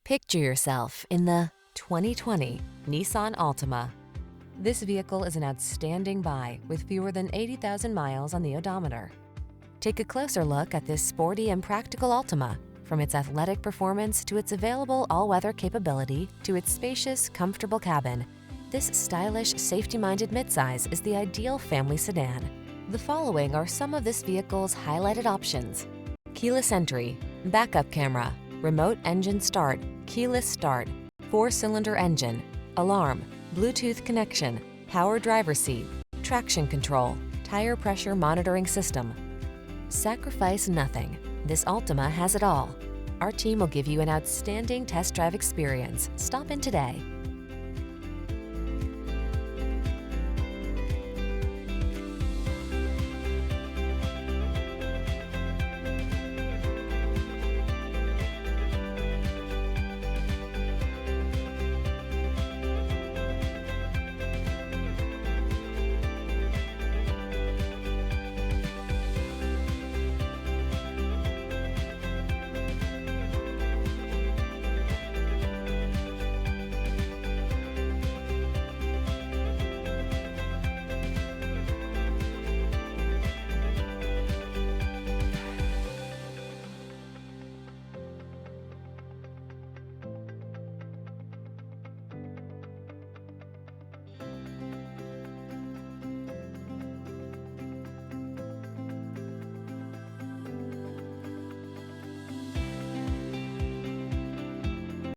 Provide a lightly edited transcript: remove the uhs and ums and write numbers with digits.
Picture yourself in the 2020 Nissan Altima. This vehicle is an outstanding buy with fewer than 80,000 miles on the odometer. Take a closer look at this sporty and practical Altima. From its athletic performance to its available all-weather capability to its spacious, comfortable cabin, this stylish, safety-minded midsize is the ideal family sedan. The following are some of this vehicle's highlighted options: keyless entry, backup camera, remote engine start, keyless start, 4-cylinder engine, alarm, Bluetooth connection, power driver seat, traction control, tire pressure monitoring system. Sacrifice nothing. This Altima has it all. Our team will give you an outstanding test drive experience. Stop in today.